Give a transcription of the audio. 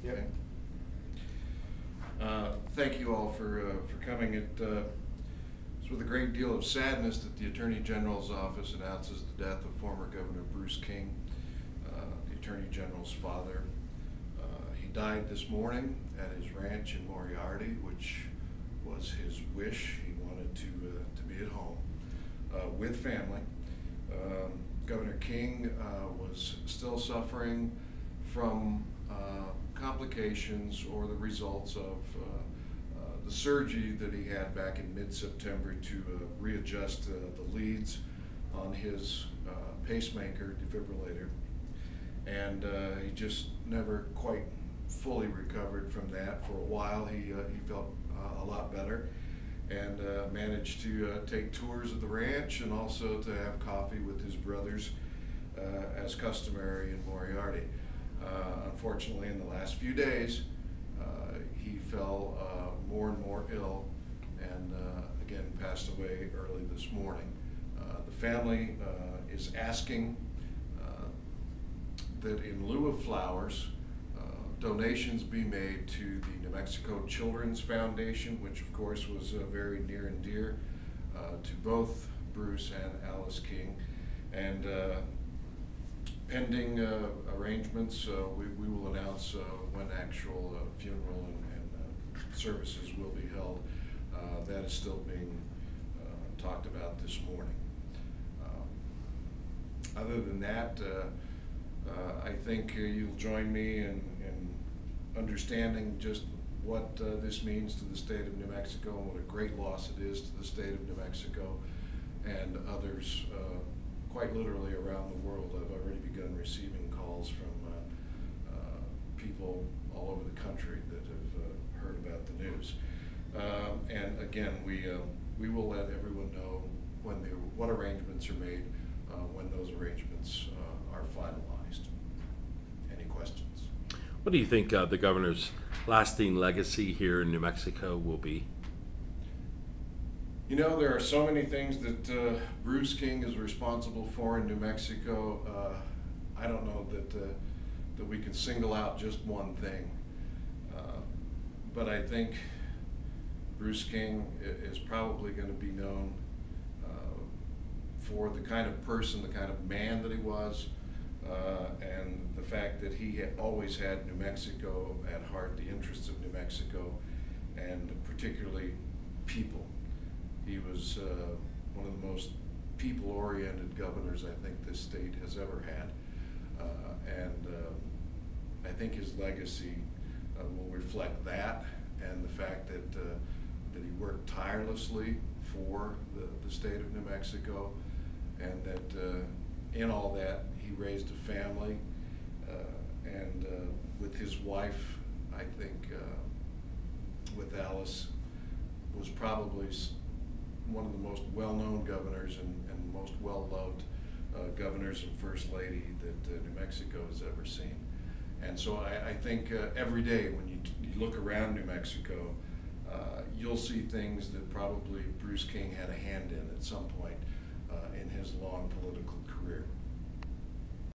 Okay. Thank you all for coming. It's with a great deal of sadness that the Attorney General's office announces the death of former Governor Bruce King, the Attorney General's father. He died this morning at his ranch in Moriarty, which was his wish. He wanted to be at home with family. Governor King was still suffering from complications or the results of the surgery that he had back in mid-September to readjust the leads on his pacemaker defibrillator, and he just never quite fully recovered from that. For a while he felt a lot better and managed to take tours of the ranch and also to have coffee with his brothers as customary in Moriarty. Unfortunately, in the last few days, he fell more and more ill and again passed away early this morning. The family is asking that in lieu of flowers, donations be made to the New Mexico Children's Foundation, which of course was very near and dear to both Bruce and Alice King. And pending arrangements, we will announce when actual funeral and services will be held. That is still being talked about this morning. Other than that, I think you'll join me in understanding just what this means to the state of New Mexico and what a great loss it is to the state of New Mexico and others quite literally around the world. I've already begun receiving calls from people all over the country that have heard about the news. And again, we will let everyone know when what arrangements are made, when those arrangements are finalized. Any questions? What do you think the governor's lasting legacy here in New Mexico will be? You know, there are so many things that Bruce King is responsible for in New Mexico. I don't know that we can single out just one thing. But I think Bruce King is probably going to be known for the kind of person, the kind of man that he was, and the fact that he always had New Mexico at heart, the interests of New Mexico, and particularly people. He was one of the most people-oriented governors I think this state has ever had. And I think his legacy will reflect that and the fact that he worked tirelessly for the state of New Mexico, and that in all that he raised a family, and with his wife, I think with Alice, was probably one of the most well-known governors and most well-loved governors and First Lady that New Mexico has ever seen. And so I think every day when you look around New Mexico, you'll see things that probably Bruce King had a hand in at some point in his long political career.